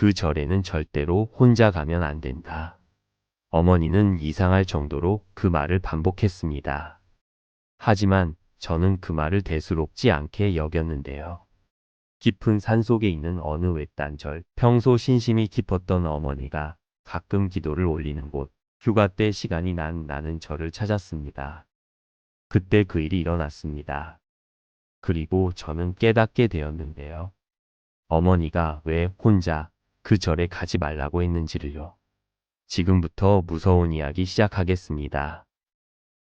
그 절에는 절대로 혼자 가면 안 된다. 어머니는 이상할 정도로 그 말을 반복했습니다. 하지만 저는 그 말을 대수롭지 않게 여겼는데요. 깊은 산속에 있는 어느 외딴 절, 평소 신심이 깊었던 어머니가 가끔 기도를 올리는 곳, 휴가 때 시간이 나는 절을 찾았습니다. 그때 그 일이 일어났습니다. 그리고 저는 깨닫게 되었는데요. 어머니가 왜 혼자 그 절에 가지 말라고 했는지를요. 지금부터 무서운 이야기 시작하겠습니다.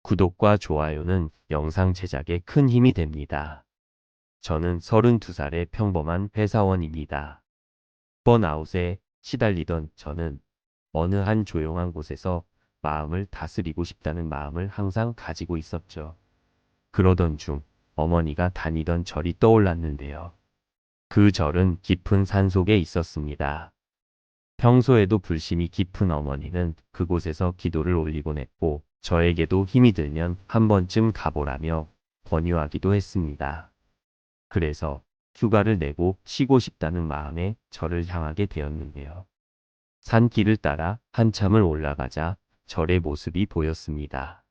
구독과 좋아요는 영상 제작에 큰 힘이 됩니다. 저는 32살의 평범한 회사원입니다. 번아웃에 시달리던 저는 어느 한 조용한 곳에서 마음을 다스리고 싶다는 마음을 항상 가지고 있었죠. 그러던 중 어머니가 다니던 절이 떠올랐는데요. 그 절은 깊은 산속에 있었습니다. 평소에도 불심이 깊은 어머니는 그곳에서 기도를 올리곤 했고 저에게도 힘이 들면 한 번쯤 가보라며 권유하기도 했습니다. 그래서 휴가를 내고 쉬고 싶다는 마음에 절을 향하게 되었는데요. 산길을 따라 한참을 올라가자 절의 모습이 보였습니다.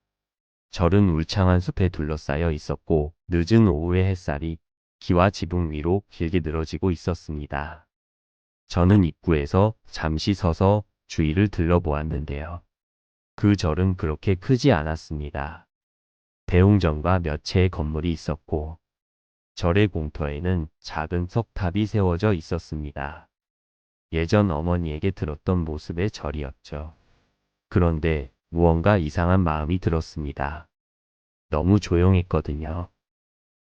절은 울창한 숲에 둘러싸여 있었고 늦은 오후의 햇살이 기와 지붕 위로 길게 늘어지고 있었습니다. 저는 입구에서 잠시 서서 주위를 들러보았는데요. 그 절은 그렇게 크지 않았습니다. 대웅전과 몇 채의 건물이 있었고 절의 공터에는 작은 석탑이 세워져 있었습니다. 예전 어머니에게 들었던 모습의 절이었죠. 그런데 무언가 이상한 마음이 들었습니다. 너무 조용했거든요.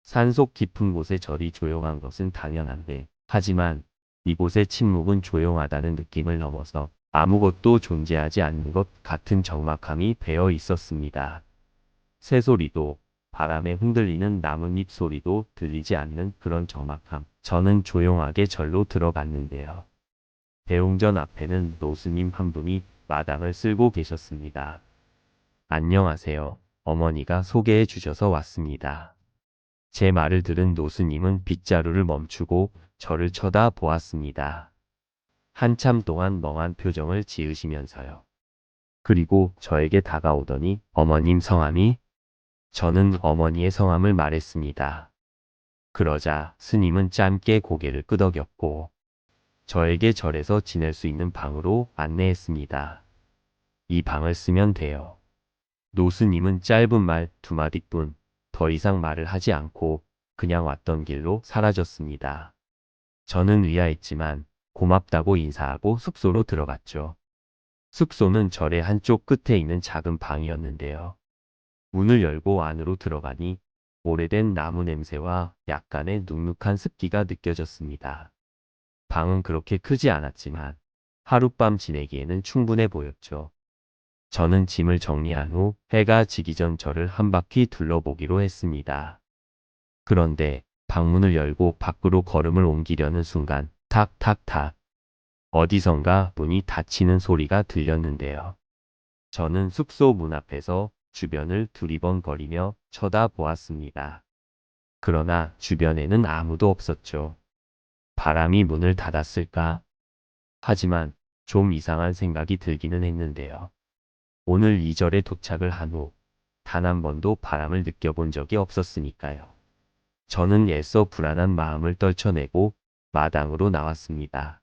산속 깊은 곳에 절이 조용한 것은 당연한데, 하지만 이곳의 침묵은 조용하다는 느낌을 넘어서 아무것도 존재하지 않는 것 같은 적막함이 배어 있었습니다. 새소리도, 바람에 흔들리는 나뭇잎 소리도 들리지 않는 그런 적막함. 저는 조용하게 절로 들어갔는데요. 대웅전 앞에는 노스님 한 분이 마당을 쓸고 계셨습니다. 안녕하세요. 어머니가 소개해 주셔서 왔습니다. 제 말을 들은 노스님은 빗자루를 멈추고 저를 쳐다보았습니다. 한참 동안 멍한 표정을 지으시면서요. 그리고 저에게 다가오더니 어머님 성함이? 저는 어머니의 성함을 말했습니다. 그러자 스님은 짧게 고개를 끄덕였고 저에게 절에서 지낼 수 있는 방으로 안내했습니다. 이 방을 쓰면 돼요. 노스님은 짧은 말 두 마디뿐 더 이상 말을 하지 않고 그냥 왔던 길로 사라졌습니다. 저는 의아했지만 고맙다고 인사하고 숙소로 들어갔죠. 숙소는 절의 한쪽 끝에 있는 작은 방이었는데요. 문을 열고 안으로 들어가니 오래된 나무 냄새와 약간의 눅눅한 습기가 느껴졌습니다. 방은 그렇게 크지 않았지만 하룻밤 지내기에는 충분해 보였죠. 저는 짐을 정리한 후 해가 지기 전 절을 한 바퀴 둘러보기로 했습니다. 그런데 방문을 열고 밖으로 걸음을 옮기려는 순간 탁탁탁 어디선가 문이 닫히는 소리가 들렸는데요. 저는 숙소 문 앞에서 주변을 두리번거리며 쳐다보았습니다. 그러나 주변에는 아무도 없었죠. 바람이 문을 닫았을까? 하지만 좀 이상한 생각이 들기는 했는데요. 오늘 이 절에 도착을 한 후 단 한 번도 바람을 느껴본 적이 없었으니까요. 저는 애써 불안한 마음을 떨쳐내고 마당으로 나왔습니다.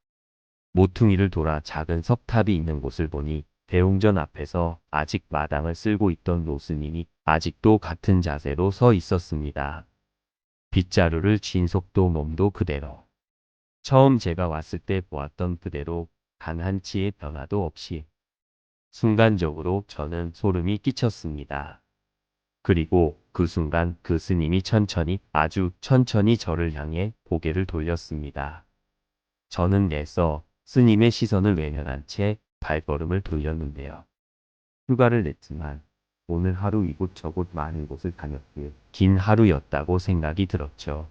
모퉁이를 돌아 작은 석탑이 있는 곳을 보니 대웅전 앞에서 아직 마당을 쓸고 있던 노스님이 아직도 같은 자세로 서 있었습니다. 빗자루를 쥔 속도 몸도 그대로. 처음 제가 왔을 때 보았던 그대로 단 한치의 변화도 없이 순간적으로 저는 소름이 끼쳤습니다. 그리고 그 순간 그 스님이 천천히 아주 천천히 저를 향해 고개를 돌렸습니다. 저는 애써 스님의 시선을 외면한 채 발걸음을 돌렸는데요. 휴가를 냈지만 오늘 하루 이곳저곳 많은 곳을 다녔기에 긴 하루였다고 생각이 들었죠.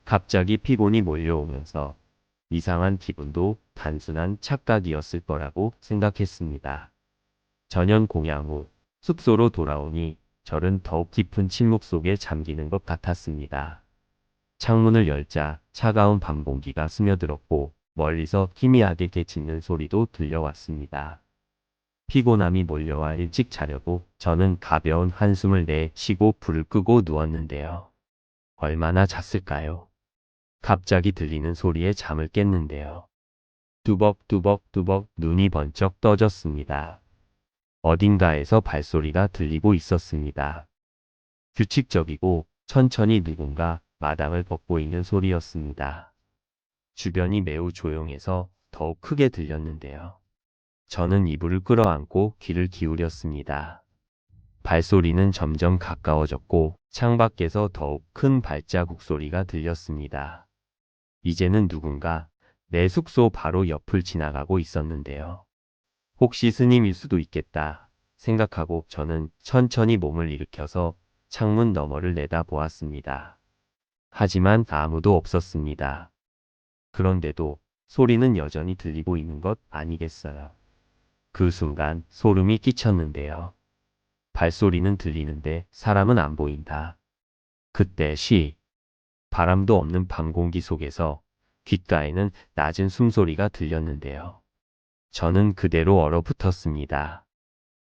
갑자기 피곤이 몰려오면서 이상한 기분도 단순한 착각이었을 거라고 생각했습니다. 저녁 공양 후 숙소로 돌아오니 절은 더욱 깊은 침묵 속에 잠기는 것 같았습니다. 창문을 열자 차가운 밤 공기가 스며들었고 멀리서 희미하게 개짖는 소리도 들려왔습니다. 피곤함이 몰려와 일찍 자려고 저는 가벼운 한숨을 내쉬고 불을 끄고 누웠는데요. 얼마나 잤을까요? 갑자기 들리는 소리에 잠을 깼는데요. 뚜벅뚜벅뚜벅 눈이 번쩍 떠졌습니다. 어딘가에서 발소리가 들리고 있었습니다. 규칙적이고 천천히 누군가 마당을 걷고 있는 소리였습니다. 주변이 매우 조용해서 더욱 크게 들렸는데요. 저는 이불을 끌어안고 귀를 기울였습니다. 발소리는 점점 가까워졌고 창밖에서 더욱 큰 발자국 소리가 들렸습니다. 이제는 누군가 내 숙소 바로 옆을 지나가고 있었는데요. 혹시 스님일 수도 있겠다 생각하고 저는 천천히 몸을 일으켜서 창문 너머를 내다보았습니다. 하지만 아무도 없었습니다. 그런데도 소리는 여전히 들리고 있는 것 아니겠어요? 그 순간 소름이 끼쳤는데요. 발소리는 들리는데 사람은 안 보인다. 그때 바람도 없는 밤 공기 속에서 귓가에는 낮은 숨소리가 들렸는데요. 저는 그대로 얼어붙었습니다.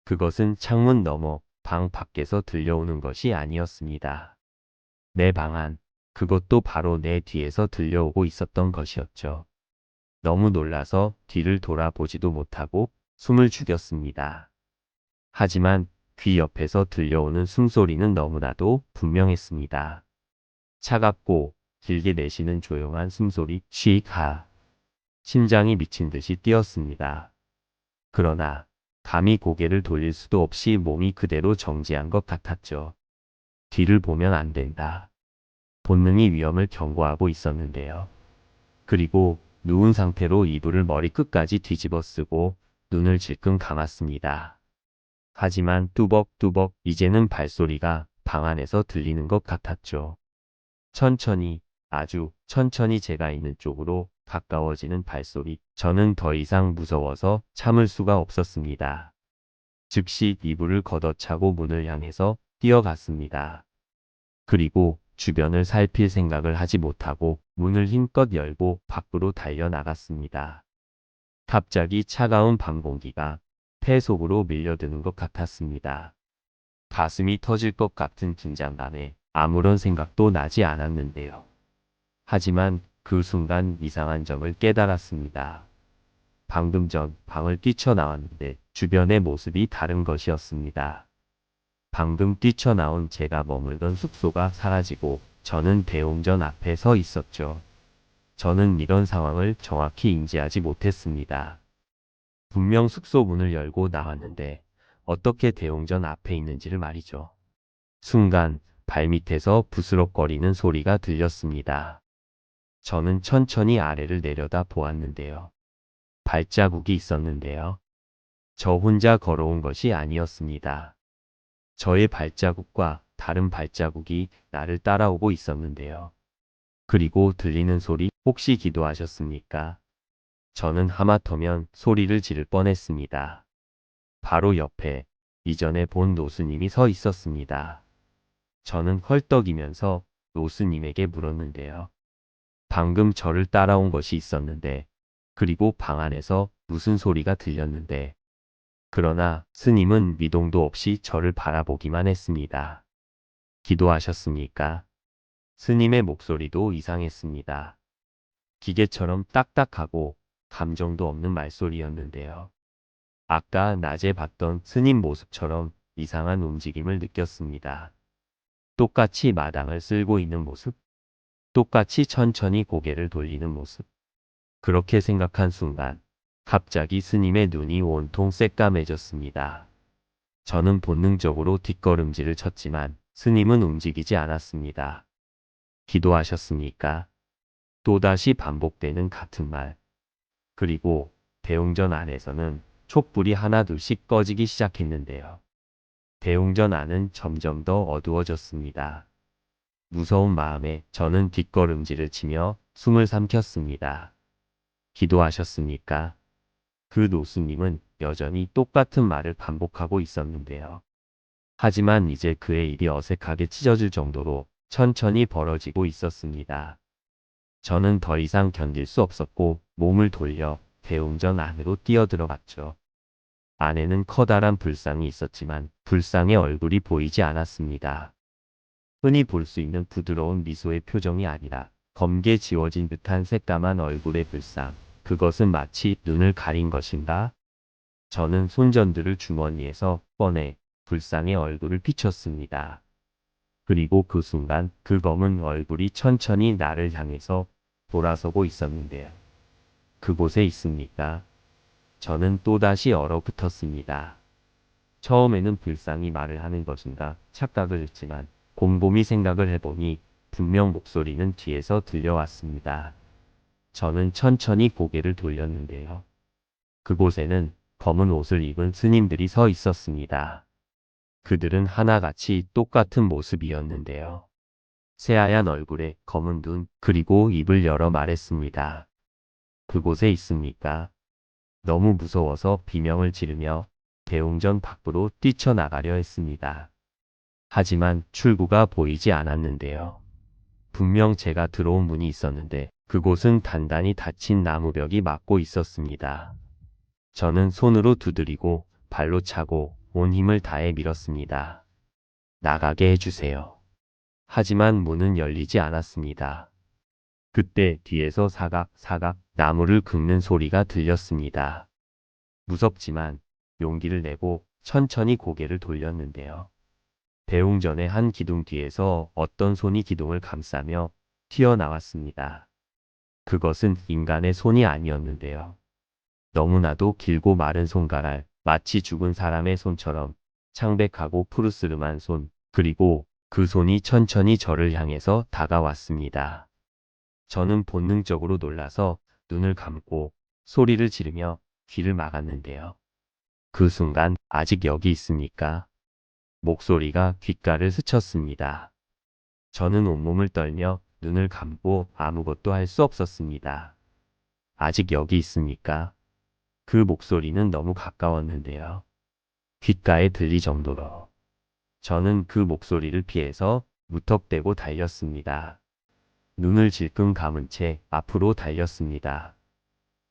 그것은 창문 너머 방 밖에서 들려오는 것이 아니었습니다. 내 방 안, 그것도 바로 내 뒤에서 들려오고 있었던 것이었죠. 너무 놀라서 뒤를 돌아보지도 못하고 숨을 죽였습니다. 하지만 귀 옆에서 들려오는 숨소리는 너무나도 분명했습니다. 차갑고 길게 내쉬는 조용한 숨소리 쉬하. 심장이 미친 듯이 뛰었습니다. 그러나 감히 고개를 돌릴 수도 없이 몸이 그대로 정지한 것 같았죠. 뒤를 보면 안 된다. 본능이 위험을 경고하고 있었는데요. 그리고 누운 상태로 이불을 머리끝까지 뒤집어 쓰고 눈을 질끈 감았습니다. 하지만 뚜벅뚜벅 이제는 발소리가 방 안에서 들리는 것 같았죠. 천천히, 아주 천천히 제가 있는 쪽으로 가까워지는 발소리. 저는 더 이상 무서워서 참을 수가 없었습니다. 즉시 이불을 걷어차고 문을 향해서 뛰어갔습니다. 그리고 주변을 살필 생각을 하지 못하고 문을 힘껏 열고 밖으로 달려나갔습니다. 갑자기 차가운 밤 공기가 폐 속으로 밀려드는 것 같았습니다. 가슴이 터질 것 같은 긴장감에 아무런 생각도 나지 않았는데요. 하지만 그 순간 이상한 점을 깨달았습니다. 방금 전 방을 뛰쳐나왔는데 주변의 모습이 다른 것이었습니다. 방금 뛰쳐나온 제가 머물던 숙소가 사라지고 저는 대웅전 앞에 서 있었죠. 저는 이런 상황을 정확히 인지하지 못했습니다. 분명 숙소 문을 열고 나왔는데 어떻게 대웅전 앞에 있는지를 말이죠. 순간 발밑에서 부스럭거리는 소리가 들렸습니다. 저는 천천히 아래를 내려다 보았는데요. 발자국이 있었는데요. 저 혼자 걸어온 것이 아니었습니다. 저의 발자국과 다른 발자국이 나를 따라오고 있었는데요. 그리고 들리는 소리 혹시 기도하셨습니까? 저는 하마터면 소리를 지를 뻔했습니다. 바로 옆에 이전에 본 노스님이 서 있었습니다. 저는 헐떡이면서 노스님에게 물었는데요. 방금 저를 따라온 것이 있었는데, 그리고 방 안에서 무슨 소리가 들렸는데, 그러나 스님은 미동도 없이 저를 바라보기만 했습니다. 기도하셨습니까? 스님의 목소리도 이상했습니다. 기계처럼 딱딱하고 감정도 없는 말소리였는데요. 아까 낮에 봤던 스님 모습처럼 이상한 움직임을 느꼈습니다. 똑같이 마당을 쓸고 있는 모습, 똑같이 천천히 고개를 돌리는 모습. 그렇게 생각한 순간 갑자기 스님의 눈이 온통 새까매졌습니다. 저는 본능적으로 뒷걸음질을 쳤지만 스님은 움직이지 않았습니다. 기도하셨습니까? 또다시 반복되는 같은 말. 그리고 대웅전 안에서는 촛불이 하나둘씩 꺼지기 시작했는데요. 대웅전 안은 점점 더 어두워졌습니다. 무서운 마음에 저는 뒷걸음질을 치며 숨을 삼켰습니다. 기도하셨습니까? 그 노수님은 여전히 똑같은 말을 반복하고 있었는데요. 하지만 이제 그의 입이 어색하게 찢어질 정도로 천천히 벌어지고 있었습니다. 저는 더 이상 견딜 수 없었고 몸을 돌려 대웅전 안으로 뛰어들어갔죠. 안에는 커다란 불상이 있었지만 불상의 얼굴이 보이지 않았습니다. 흔히 볼 수 있는 부드러운 미소의 표정이 아니라 검게 지워진 듯한 새까만 얼굴의 불상. 그것은 마치 눈을 가린 것인가? 저는 손전등을 주머니에서 꺼내 불상의 얼굴을 비췄습니다. 그리고 그 순간 그 검은 얼굴이 천천히 나를 향해서 돌아서고 있었는데요. 그곳에 있습니까? 저는 또다시 얼어붙었습니다. 처음에는 불상이 말을 하는 것인가 착각을 했지만 곰곰이 생각을 해보니 분명 목소리는 뒤에서 들려왔습니다. 저는 천천히 고개를 돌렸는데요. 그곳에는 검은 옷을 입은 스님들이 서 있었습니다. 그들은 하나같이 똑같은 모습이었는데요. 새하얀 얼굴에 검은 눈, 그리고 입을 열어 말했습니다. 그곳에 있습니까? 너무 무서워서 비명을 지르며 대웅전 밖으로 뛰쳐나가려 했습니다. 하지만 출구가 보이지 않았는데요. 분명 제가 들어온 문이 있었는데 그곳은 단단히 닫힌 나무벽이 막고 있었습니다. 저는 손으로 두드리고 발로 차고 온 힘을 다해 밀었습니다. 나가게 해주세요. 하지만 문은 열리지 않았습니다. 그때 뒤에서 사각사각 나무를 긁는 소리가 들렸습니다. 무섭지만 용기를 내고 천천히 고개를 돌렸는데요. 대웅전의 한 기둥 뒤에서 어떤 손이 기둥을 감싸며 튀어나왔습니다. 그것은 인간의 손이 아니었는데요. 너무나도 길고 마른 손가락, 마치 죽은 사람의 손처럼 창백하고 푸르스름한 손, 그리고 그 손이 천천히 저를 향해서 다가왔습니다. 저는 본능적으로 놀라서 눈을 감고 소리를 지르며 귀를 막았는데요. 그 순간 아직 여기 있습니까? 목소리가 귓가를 스쳤습니다. 저는 온몸을 떨며 눈을 감고 아무것도 할 수 없었습니다. 아직 여기 있습니까? 그 목소리는 너무 가까웠는데요. 귓가에 들릴 정도로. 저는 그 목소리를 피해서 무턱대고 달렸습니다. 눈을 질끈 감은 채 앞으로 달렸습니다.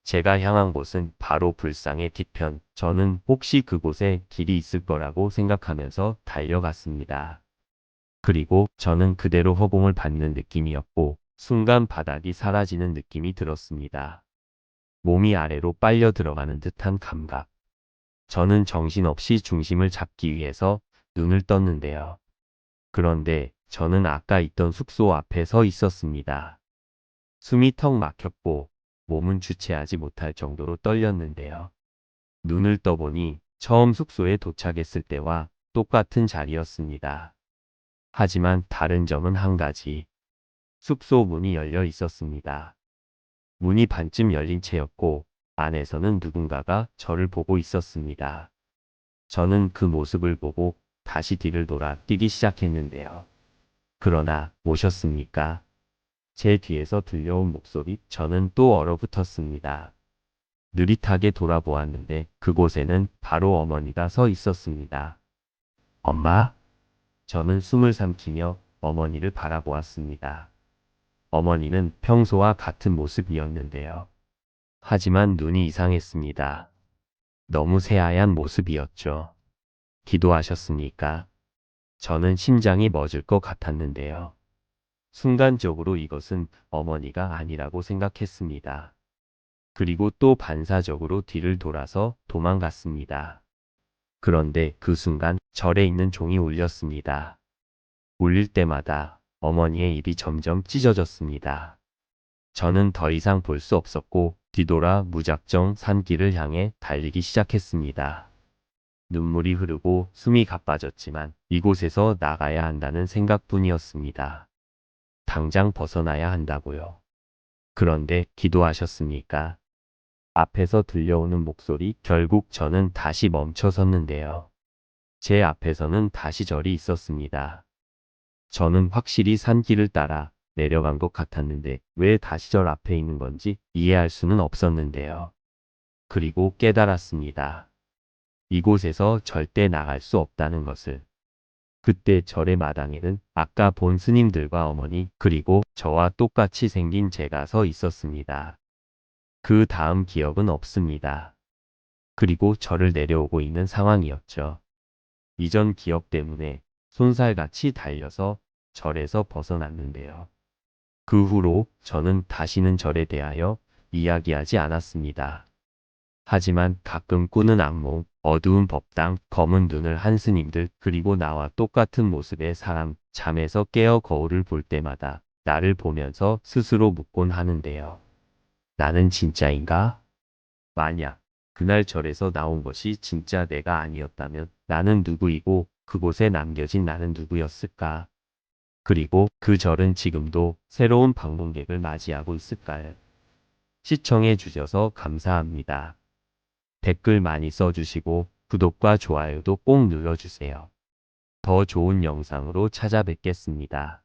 제가 향한 곳은 바로 불상의 뒤편. 저는 혹시 그곳에 길이 있을 거라고 생각하면서 달려갔습니다. 그리고 저는 그대로 허공을 받는 느낌이었고 순간 바닥이 사라지는 느낌이 들었습니다. 몸이 아래로 빨려 들어가는 듯한 감각. 저는 정신없이 중심을 잡기 위해서 눈을 떴는데요. 그런데 저는 아까 있던 숙소 앞에 서 있었습니다. 숨이 턱 막혔고 몸은 주체하지 못할 정도로 떨렸는데요. 눈을 떠보니 처음 숙소에 도착했을 때와 똑같은 자리였습니다. 하지만 다른 점은 한 가지. 숙소 문이 열려 있었습니다. 문이 반쯤 열린 채였고 안에서는 누군가가 저를 보고 있었습니다. 저는 그 모습을 보고 다시 뒤를 돌아 뛰기 시작했는데요. 그러나 오셨습니까? 제 뒤에서 들려온 목소리, 저는 또 얼어붙었습니다. 느릿하게 돌아보았는데 그곳에는 바로 어머니가 서 있었습니다. 엄마? 저는 숨을 삼키며 어머니를 바라보았습니다. 어머니는 평소와 같은 모습이었는데요. 하지만 눈이 이상했습니다. 너무 새하얀 모습이었죠. 기도하셨습니까? 저는 심장이 멎을 것 같았는데요. 순간적으로 이것은 어머니가 아니라고 생각했습니다. 그리고 또 반사적으로 뒤를 돌아서 도망갔습니다. 그런데 그 순간 절에 있는 종이 울렸습니다. 울릴 때마다 어머니의 입이 점점 찢어졌습니다. 저는 더 이상 볼 수 없었고 뒤돌아 무작정 산길을 향해 달리기 시작했습니다. 눈물이 흐르고 숨이 가빠졌지만 이곳에서 나가야 한다는 생각뿐이었습니다. 당장 벗어나야 한다고요. 그런데 기도하셨습니까? 앞에서 들려오는 목소리, 결국 저는 다시 멈춰 섰는데요. 제 앞에서는 다시 절이 있었습니다. 저는 확실히 산길을 따라 내려간 것 같았는데 왜 다시 절 앞에 있는 건지 이해할 수는 없었는데요. 그리고 깨달았습니다. 이곳에서 절대 나갈 수 없다는 것을. 그때 절의 마당에는 아까 본 스님들과 어머니 그리고 저와 똑같이 생긴 제가 서 있었습니다. 그 다음 기억은 없습니다. 그리고 절을 내려오고 있는 상황이었죠. 이전 기억 때문에 손살같이 달려서 절에서 벗어났는데요. 그 후로 저는 다시는 절에 대하여 이야기하지 않았습니다. 하지만 가끔 꾸는 악몽, 어두운 법당, 검은 눈을 한 스님들, 그리고 나와 똑같은 모습의 사람, 잠에서 깨어 거울을 볼 때마다 나를 보면서 스스로 묻곤 하는데요. 나는 진짜인가? 만약 그날 절에서 나온 것이 진짜 내가 아니었다면 나는 누구이고 그곳에 남겨진 나는 누구였을까? 그리고 그 절은 지금도 새로운 방문객을 맞이하고 있을까요? 시청해 주셔서 감사합니다. 댓글 많이 써주시고 구독과 좋아요도 꼭 눌러주세요. 더 좋은 영상으로 찾아뵙겠습니다.